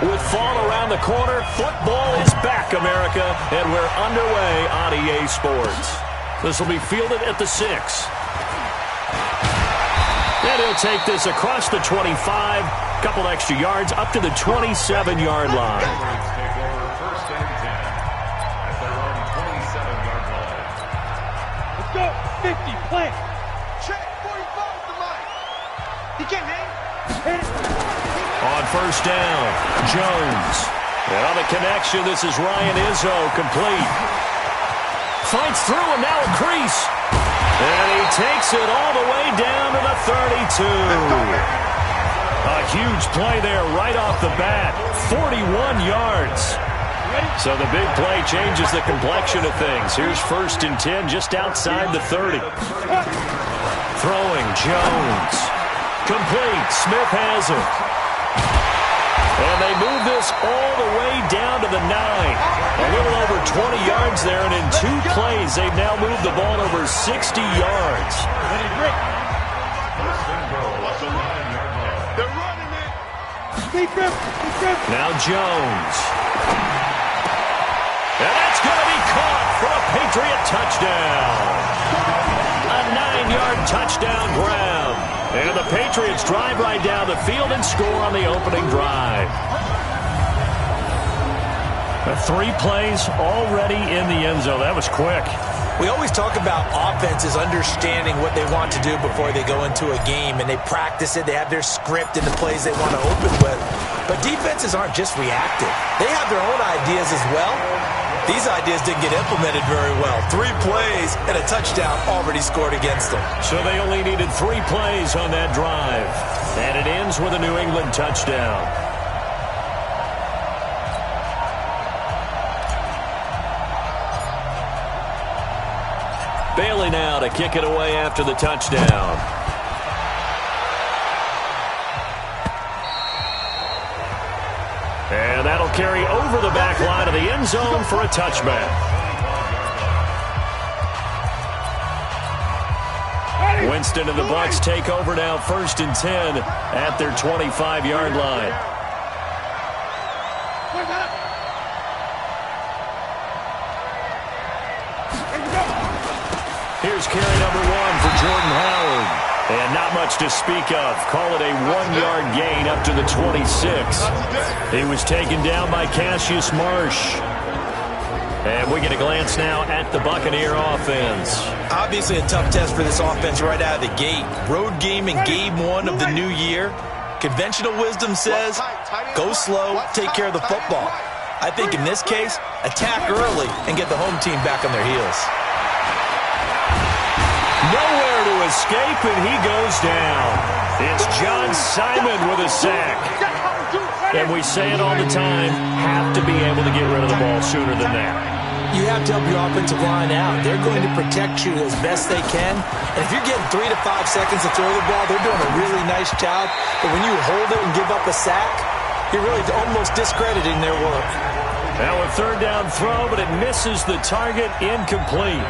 With fall around the corner, football is back, America, and we're underway on EA Sports. This will be fielded at the 6. And he'll take this across the 25, couple extra yards up to the 27-yard line. First and 10 at their own 27-yard line. Let's go. 50, plant. Check, 45 to line. He can't hang. On first down, Jones. And on the connection, this is Ryan Izzo, complete. Fights through and now a crease. And he takes it all the way down to the 32. A huge play there right off the bat. 41 yards. So the big play changes the complexion of things. Here's first and 10 just outside the 30. Throwing, Jones. Complete. Smith has it. And they move this all the way down to the 9. A little over 20 yards there, and in 2 plays, they've now moved the ball over 60 yards. They're running it. Now Jones. And that's going to be caught for a Patriot touchdown. A 9-yard touchdown grab. And the Patriots drive right down the field and score on the opening drive. 3 plays already in the end zone. That was quick. We always talk about offenses understanding what they want to do before they go into a game, and they practice it. They have their script and the plays they want to open with. But defenses aren't just reactive. They have their own ideas as well. These ideas didn't get implemented very well. 3 plays and a touchdown already scored against them. So they only needed 3 plays on that drive. And it ends with a New England touchdown. Bailey now to kick it away after the touchdown. And that'll carry over the back line of the end zone for a touchback. Winston and the Bucs take over now, first and 10 at their 25-yard line. Here's carry number 1 for Jordan Howard. And not much to speak of. Call it a 1-yard gain up to the 26. He was taken down by Cassius Marsh. And we get a glance now at the Buccaneer offense. Obviously a tough test for this offense right out of the gate. Road game in game 1 of the new year. Conventional wisdom says, go slow, take care of the football. I think in this case, attack early and get the home team back on their heels. Nowhere to escape, and he goes down. It's John Simon with a sack. And we say it all the time, have to be able to get rid of the ball sooner than that. You have to help your offensive line out. They're going to protect you as best they can. And if you're getting 3 to 5 seconds to throw the ball, they're doing a really nice job. But when you hold it and give up a sack, you're really almost discrediting their work. Now a third down throw, but it misses the target, incomplete.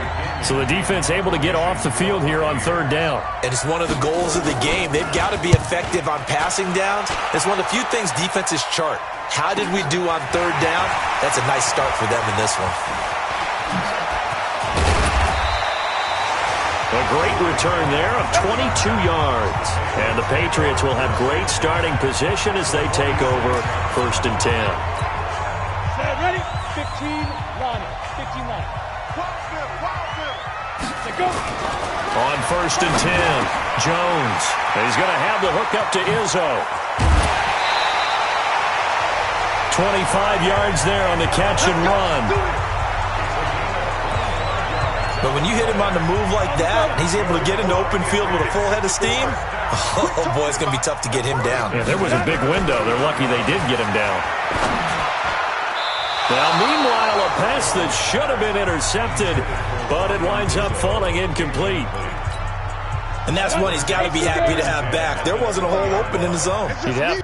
So the defense able to get off the field here on third down. And it's one of the goals of the game. They've got to be effective on passing downs. It's one of the few things defenses chart. How did we do on third down? That's a nice start for them in this one. A great return there of 22 yards. And the Patriots will have great starting position as they take over first and 10. Ready? 15, line. 15, line. On first and 10, Jones. He's going to have the hook up to Izzo. 25 yards there on the catch and run. But when you hit him on the move like that, he's able to get into open field with a full head of steam, oh boy, it's going to be tough to get him down. Yeah, there was a big window. They're lucky they did get him down. Now, meanwhile, a pass that should have been intercepted, but it winds up falling incomplete. And that's one he's got to be happy to have back. There wasn't a hole open in the zone. He'd have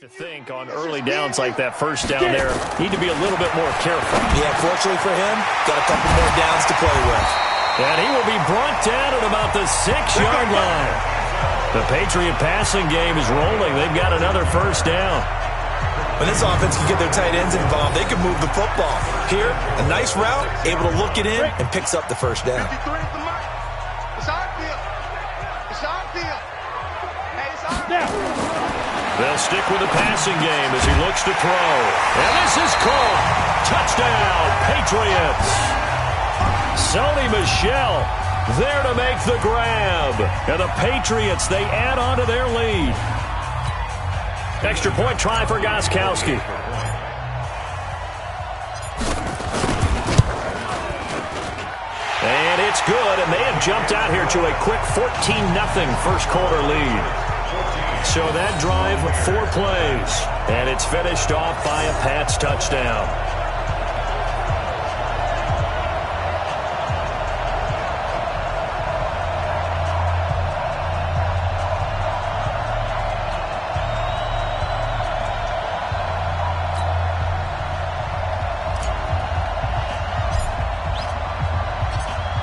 to think on early downs like that first down there, need to be a little bit more careful. Yeah, fortunately for him, got a couple more downs to play with. And he will be brought down at about the 6-yard line. The Patriot passing game is rolling. They've got another first down. When this offense can get their tight ends involved, they can move the football. Here, a nice route, able to look it in, and picks up the first down. It's our field. It's our field. Hey, it's our field. They'll stick with the passing game as he looks to throw. And this is caught. Touchdown, Patriots. Sony Michel there to make the grab. And the Patriots, they add on to their lead. Extra point try for Gostkowski. And it's good, and they have jumped out here to a quick 14-0 first quarter lead. So that drive, 4 plays, and it's finished off by a Pats touchdown.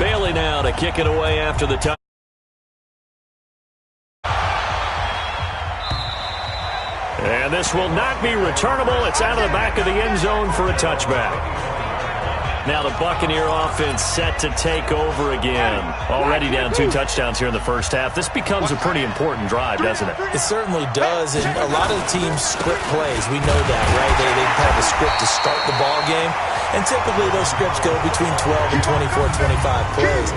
Bailey now to kick it away after the touch. And this will not be returnable. It's out of the back of the end zone for a touchback. Now the Buccaneer offense set to take over again. Already down 2 touchdowns here in the first half. This becomes a pretty important drive, doesn't it? It certainly does, and a lot of the teams script plays. We know that, right? They have a script to start the ball game, and typically those scripts go between 12 and 24, 25 plays.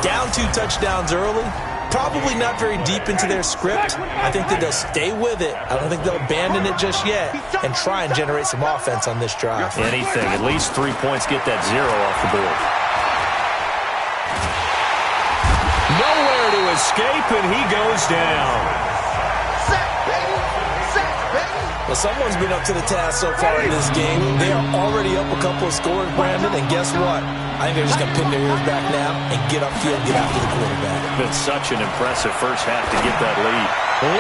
Down 2 touchdowns early, probably not very deep into their script. I think that they'll stay with it. I don't think they'll abandon it just yet and try and generate some offense on this drive. Anything. At least 3 points, get that 0 off the board. Nowhere to escape, and he goes down. Well, someone's been up to the task so far in this game. They are already up a couple of scores, Brandon, and guess what? I think they're just going to pin their ears back now and get upfield, get after the quarterback. Been such an impressive first half to get that lead.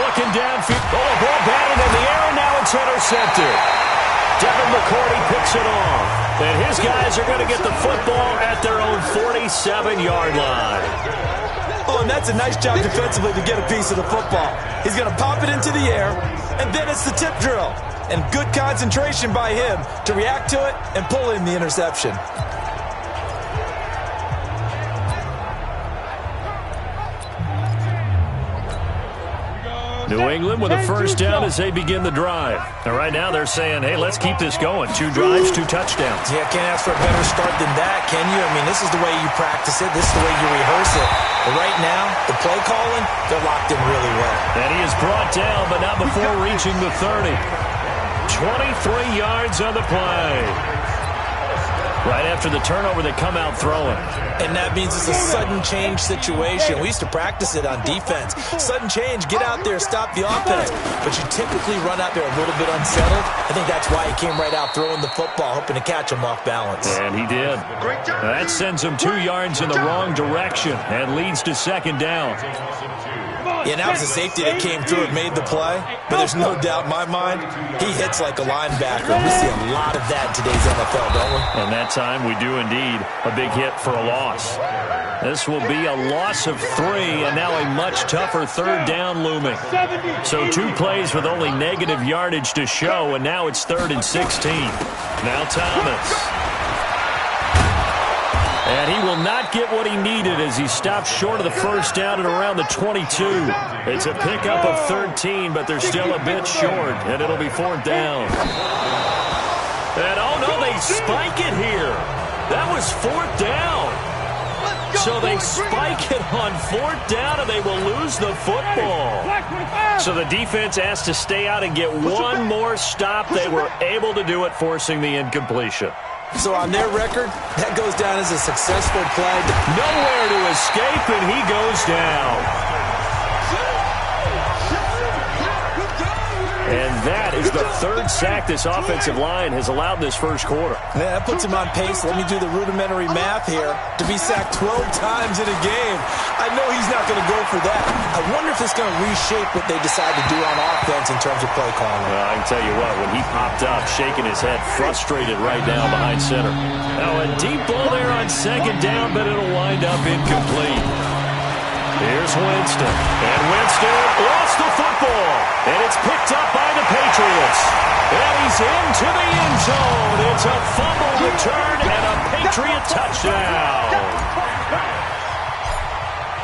Looking downfield. Oh, a ball batted in the air, and now it's intercepted. Devin McCourty picks it off. And his guys are going to get the football at their own 47-yard line. Oh, and that's a nice job defensively to get a piece of the football. He's going to pop it into the air, and then it's the tip drill. And good concentration by him to react to it and pull in the interception. New England with a first down as they begin the drive. And right now they're saying, hey, let's keep this going. 2 drives, 2 touchdowns. Yeah, can't ask for a better start than that, can you? I mean, this is the way you practice it. This is the way you rehearse it. But right now, the play calling, they're locked in really well. And he is brought down, but not before reaching the 30. 23 yards on the play. Right after the turnover, they come out throwing. And that means it's a sudden change situation. We used to practice it on defense. Sudden change, get out there, stop the offense. But you typically run out there a little bit unsettled. I think that's why he came right out throwing the football, hoping to catch him off balance. And he did. That sends him 2 yards in the wrong direction and leads to second down. Yeah, that was a safety that came through and made the play. But there's no doubt in my mind, he hits like a linebacker. We see a lot of that in today's NFL, don't we? And that time we do indeed. A big hit for a loss. This will be a loss of 3, and now a much tougher third down looming. So 2 plays with only negative yardage to show, and now it's 3rd and 16. Now Thomas. And he will not get what he needed as he stops short of the first down at around the 22. It's a pickup of 13, but they're still a bit short, and it'll be 4th down. And, oh, no, they spike it here. That was 4th down. So they spike it on 4th down, and they will lose the football. So the defense asked to stay out and get one more stop. They were able to do it, forcing the incompletion. So on their record, that goes down as a successful play. Nowhere to escape, and he goes down. And that is the third sack this offensive line has allowed in this first quarter. Yeah, that puts him on pace. Let me do the rudimentary math here. To be sacked 12 times in a game, I know he's not going to go for that. I wonder if it's going to reshape what they decide to do on offense in terms of play calling. Well, I can tell you what, when he popped up, shaking his head, frustrated right down behind center. Now a deep ball there on second down, but it'll wind up incomplete. Here's Winston. And Winston lost the football. And it's picked up by the Patriots. And he's into the end zone. It's a fumble return and a Patriot touchdown.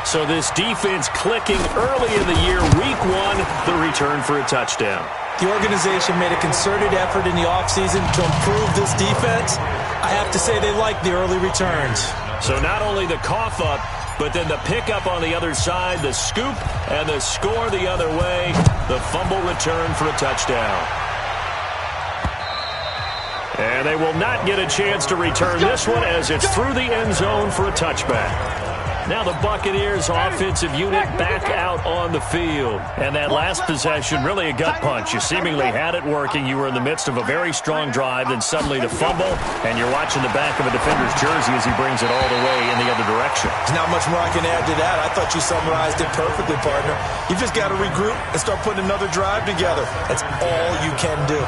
So this defense clicking early in the year, week one, the return for a touchdown. The organization made a concerted effort in the offseason to improve this defense. I have to say they like the early returns. So not only the cough up, but then the pickup on the other side, the scoop, and the score the other way, the fumble return for a touchdown. And they will not get a chance to return this one as it's through the end zone for a touchback. Now the Buccaneers offensive unit back out on the field. And that last possession, really a gut punch. You seemingly had it working. You were in the midst of a very strong drive, then suddenly the fumble, and you're watching the back of a defender's jersey as he brings it all the way in the other direction. There's not much more I can add to that. I thought you summarized it perfectly, partner. You just got to regroup and start putting another drive together. That's all you can do.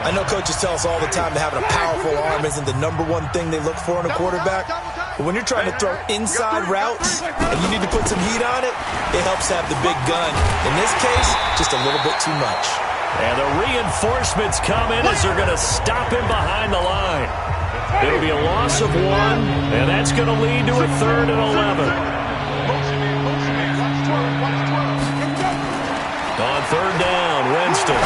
I know coaches tell us all the time that having a powerful arm isn't the number one thing they look for in a quarterback. But when you're trying to throw inside routes and you need to put some heat on it, it helps have the big gun. In this case, just a little bit too much. And the reinforcements come in as they're going to stop him behind the line. It'll be a loss of one, and that's going to lead to a 3rd and 11. On 3rd down, Winston.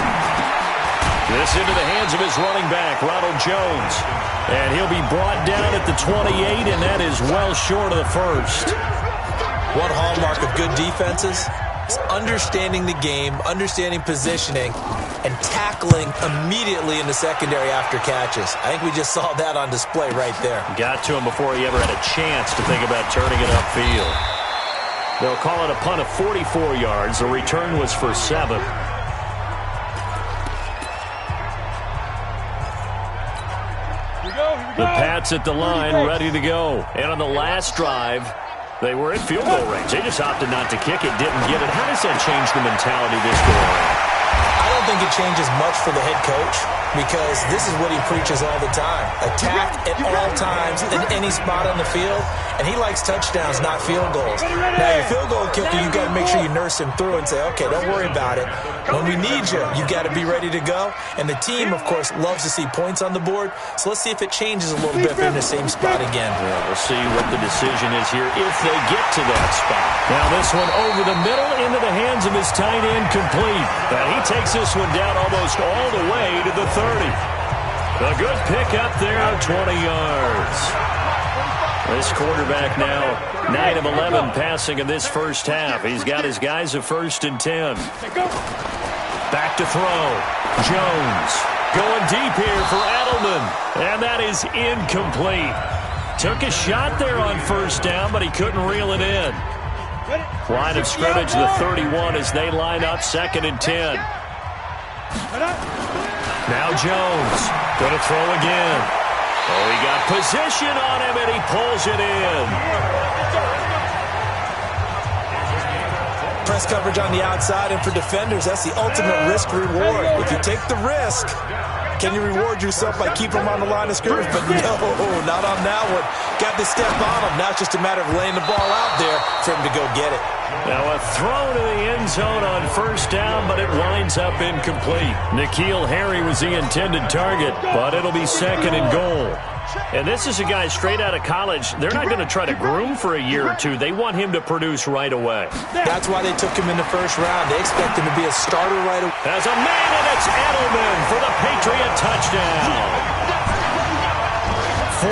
This into the hands of his running back, Ronald Jones. And he'll be brought down at the 28, and that is well short of the first. One hallmark of good defenses is understanding the game, understanding positioning, and tackling immediately in the secondary after catches. I think we just saw that on display right there. Got to him before he ever had a chance to think about turning it upfield. They'll call it a punt of 44 yards. The return was for 7. The Pats at the line, ready to go. And on the last drive, they were at field goal range. They just opted not to kick it, didn't get it. How does that change the mentality this go around? I don't think it changes much for the head coach because this is what he preaches all the time. Attack at all times in any spot on the field. And he likes touchdowns, not field goals. Now, your field goal kicker, you've got to make sure you nurse him through and say, okay, don't worry about it. When we need you, you've got to be ready to go. And the team, of course, loves to see points on the board. So let's see if it changes a little bit if they're in the same spot again. Yeah, we'll see what the decision is here if they get to that spot. Now this one over the middle into the hands of his tight end, complete. And he takes this one down almost all the way to the 30. A good pickup there of 20 yards. This quarterback now 9 of 11 passing in this first half. He's got his guys a 1st and 10. Back to throw. Jones going deep here for Edelman. And that is incomplete. Took a shot there on 1st down, but he couldn't reel it in. Line of scrimmage, the 31 as they line up 2nd and 10. Now Jones going to throw again. Oh, he got position on him, and he pulls it in. Press coverage on the outside, and for defenders, that's the ultimate risk-reward. If you take the risk, can you reward yourself by keeping them on the line of scrimmage? But no, not on that one. Got the step on him. Now it's just a matter of laying the ball out there for him to go get it. Now a throw to the end zone on 1st down, but it winds up incomplete. N'Keal Harry was the intended target, but it'll be 2nd and goal. And this is a guy straight out of college. They're not going to try to groom for a year or two. They want him to produce right away. That's why they took him in the 1st round. They expect him to be a starter right away. As a man, and it's Edelman for the Patriot touchdown.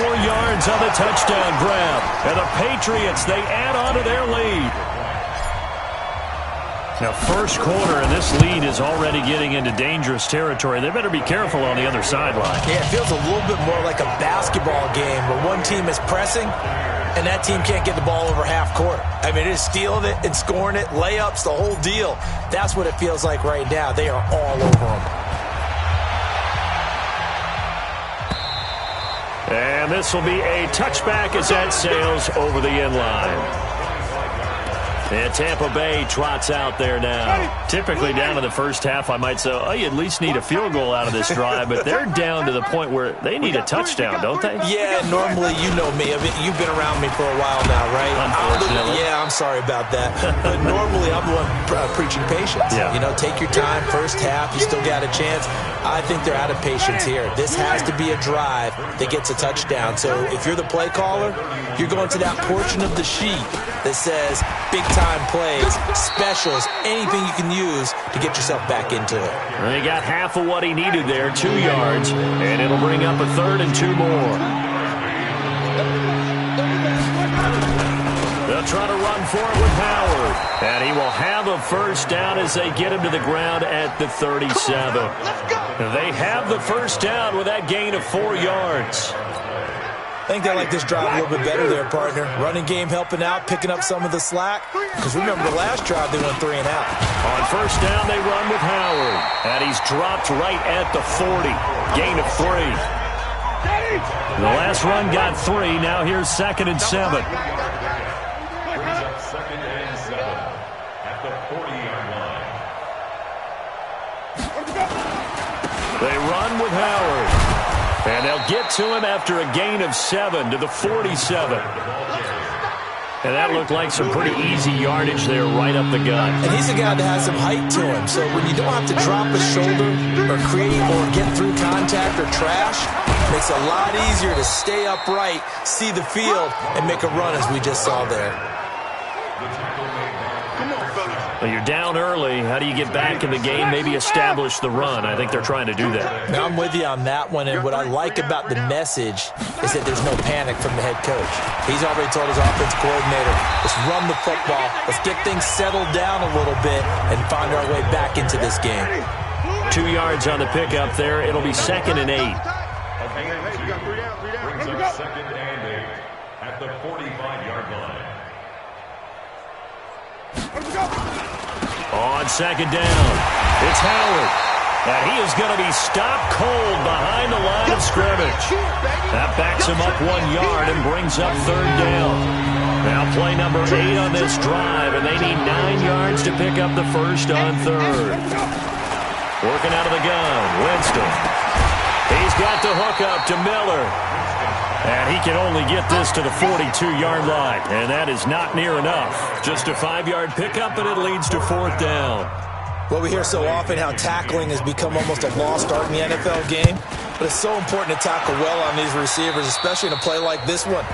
4 yards on the touchdown grab. And the Patriots, they add on to their lead. Now, 1st quarter, and this lead is already getting into dangerous territory. They better be careful on the other sideline. Yeah, it feels a little bit more like a basketball game where one team is pressing and that team can't get the ball over half court. I mean, it is stealing it and scoring it, layups, the whole deal. That's what it feels like right now. They are all over them. And this will be a touchback as that sails over the end line. And Tampa Bay trots out there now. Typically down to the first half, I might say, oh, you at least need a field goal out of this drive, but they're down to the point where they need a touchdown, don't they? Yeah, normally, you know me. I mean, you've been around me for a while now, right? Unfortunately. Yeah, I'm sorry about that. But normally, I'm the one preaching patience. Yeah. You know, take your time. First half, you still got a chance. I think they're out of patience here. This has to be a drive that gets a touchdown. So if you're the play caller, you're going to that portion of the sheet that says big-time plays, specials, anything you can use to get yourself back into it. Well, he got half of what he needed there, 2 yards, and it'll bring up a 3rd and 2 more. They'll try to run for it with Howard, and he will have a first down as they get him to the ground at the 37. They have the first down with that gain of 4 yards. I think they like this drive a little bit better there, partner. Running game helping out, picking up some of the slack. Because remember, the last drive, they went 3 and out. On first down, they run with Howard. And he's dropped right at the 40. Gain of 3. The last run got 3. Now here's 2nd and 7. Brings up 2nd and 7 at the 40-yard line. They run with Howard. And they'll get to him after a gain of 7 to the 47. And that looked like some pretty easy yardage there right up the gut. And he's a guy that has some height to him. So when you don't have to drop a shoulder or create or get through contact or trash, it makes it a lot easier to stay upright, see the field, and make a run as we just saw there. Well, you're down early. How do you get back in the game? Maybe establish the run. I think they're trying to do that. Now, I'm with you on that one, and what I like about the message is that there's no panic from the head coach. He's already told his offensive coordinator, let's run the football, let's get things settled down a little bit and find our way back into this game. 2 yards on the pickup there. It'll be 2nd and 8. Brings up 2nd and 8 at the 45-yard line. On 2nd down, it's Howard. And he is going to be stopped cold behind the line of scrimmage. That backs him up 1 yard and brings up 3rd down. Now play number 8 on this drive, and they need 9 yards to pick up the first on 3rd. Working out of the gun, Winston. He's got the hook up to Miller. And he can only get this to the 42-yard line, and that is not near enough. Just a 5-yard pickup, and it leads to 4th down. Well, we hear so often how tackling has become almost a lost art in the NFL game, but it's so important to tackle well on these receivers, especially in a play like this one.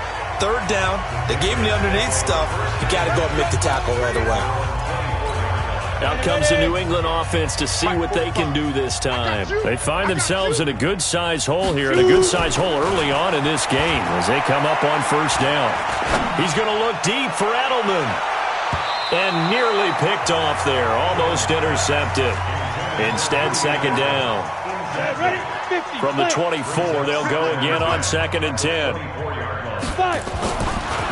3rd down, they gave him the underneath stuff. You got to go and make the tackle right away. Out comes the New England offense to see what they can do this time. They find themselves in a good-sized hole here, and a good-sized hole early on in this game as they come up on first down. He's going to look deep for Edelman. And nearly picked off there, almost intercepted. Instead, 2nd down. From the 24, they'll go again on 2nd and 10.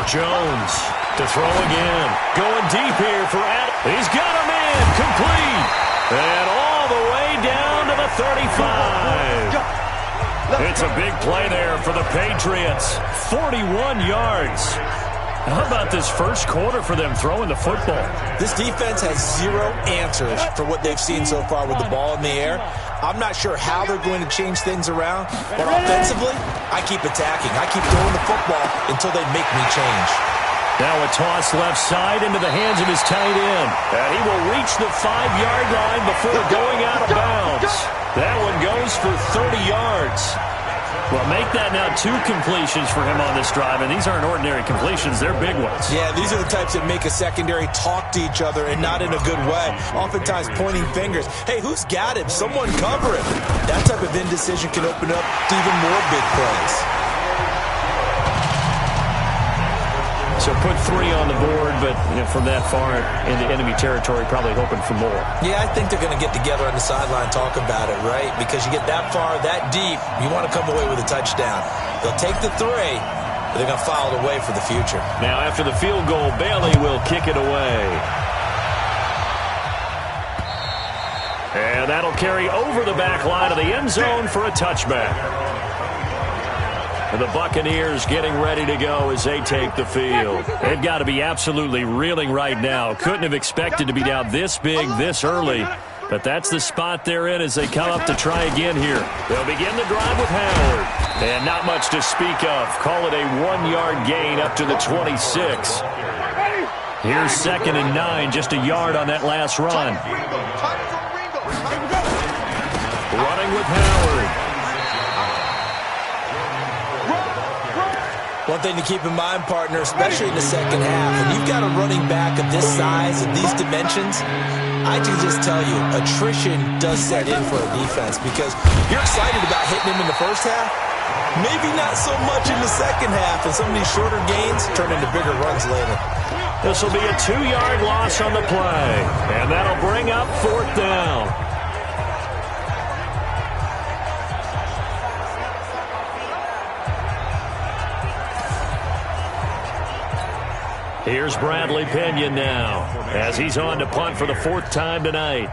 Jones to throw again. Going deep here for Adam. He's got him in. Complete. And all the way down to the 35. It's a big play there for the Patriots. 41 yards. How about this first quarter for them throwing the football? This defense has 0 answers for what they've seen so far with the ball in the air. I'm not sure how they're going to change things around, but offensively, I keep attacking. I keep throwing the football until they make me change. Now a toss left side into the hands of his tight end. And he will reach the 5-yard line before going out of bounds. That one goes for 30 yards. Well, make that now 2 completions for him on this drive, and these aren't ordinary completions. They're big ones. Yeah, these are the types that make a secondary talk to each other and not in a good way. Oftentimes pointing fingers. Hey, who's got him? Someone cover him. That type of indecision can open up to even more big plays. So put 3 on the board, but from that far into enemy territory, probably hoping for more. Yeah, I think they're going to get together on the sideline, talk about it, right? Because you get that far, that deep, you want to come away with a touchdown. They'll take the 3, but they're going to file it away for the future. Now after the field goal, Bailey will kick it away. And that'll carry over the back line of the end zone for a touchback. The Buccaneers getting ready to go as they take the field. They've got to be absolutely reeling right now. Couldn't have expected to be down this big this early. But that's the spot they're in as they come up to try again here. They'll begin the drive with Howard. And not much to speak of. Call it a 1-yard gain up to the 26. Here's 2nd and 9, just a yard on that last run. Running with Howard. One thing to keep in mind, partner, especially in the second half, when you've got a running back of this size, of these dimensions, I can just tell you, attrition does set in for a defense because you're excited about hitting him in the first half, maybe not so much in the second half, and some of these shorter gains turn into bigger runs later. This will be a 2-yard loss on the play, and that'll bring up 4th down. Here's Bradley Pinion now as he's on to punt for the 4th time tonight.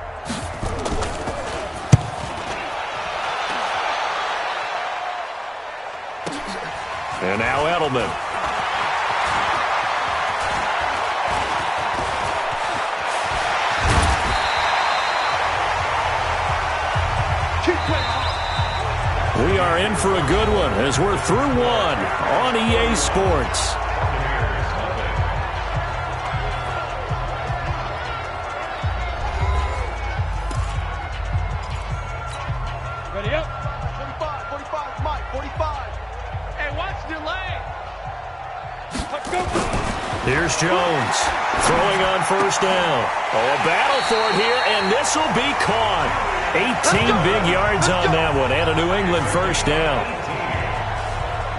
And now Edelman. We are in for a good one as we're through one on EA Sports. Ready up. 45, Mike, 45. Hey, watch the lane. Let's go. Here's Jones throwing on 1st down. Oh, a battle for it here, and this will be caught. 18 big yards on that one, and a New England 1st down.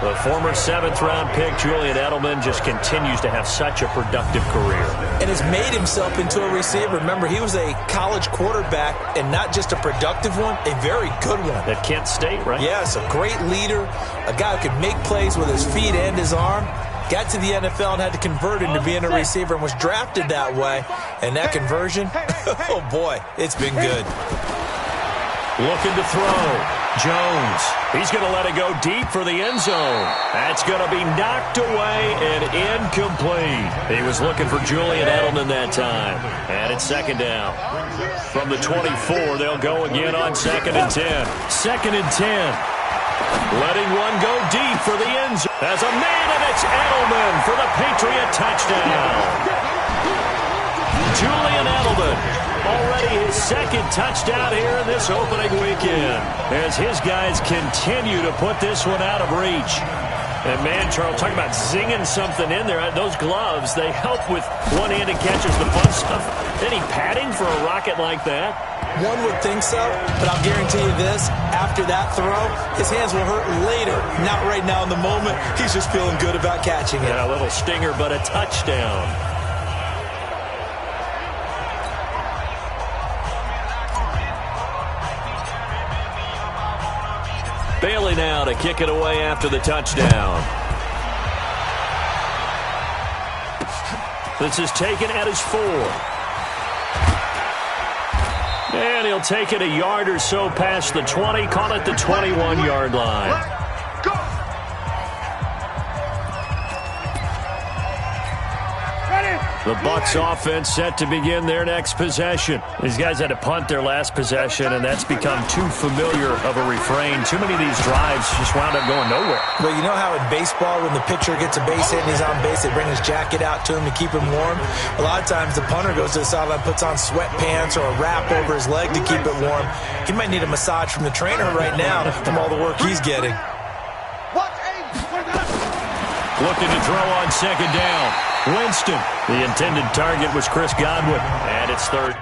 The former 7th-round pick, Julian Edelman, just continues to have such a productive career. And has made himself into a receiver. Remember, he was a college quarterback, and not just a productive one, a very good one. At Kent State, right? Yes, a great leader, a guy who could make plays with his feet and his arm. Got to the NFL and had to convert into being a receiver and was drafted that way. And that conversion, oh boy, it's been good. Looking to throw. Jones. He's going to let it go deep for the end zone. That's going to be knocked away and incomplete. He was looking for Julian Edelman that time. And it's 2nd down. From the 24, they'll go again on 2nd and 10. 2nd and 10. Letting one go deep for the end zone. As a man, and it's Edelman for the Patriot touchdown. Julian Edelman. Already his 2nd touchdown here in this opening weekend as his guys continue to put this one out of reach. And man, Charles, talking about zinging something in there. Those gloves, they help with one-handed catches, the fun stuff. Any padding for a rocket like that? One would think so, but I'll guarantee you this. After that throw, his hands will hurt later. Not right now in the moment. He's just feeling good about catching it. Yeah, a little stinger, but a touchdown. Bailey now to kick it away after the touchdown. This is taken at his 4. And he'll take it a yard or so past the 20, call it the 21-yard line. The Bucs offense set to begin their next possession. These guys had to punt their last possession, and that's become too familiar of a refrain. Too many of these drives just wound up going nowhere. Well, you know how in baseball, when the pitcher gets a base hit and he's on base, they bring his jacket out to him to keep him warm? A lot of times the punter goes to the sideline, puts on sweatpants or a wrap over his leg to keep it warm. He might need a massage from the trainer right now from all the work he's getting. Looking to throw on 2nd down. Winston. The intended target was Chris Godwin. And it's 3rd.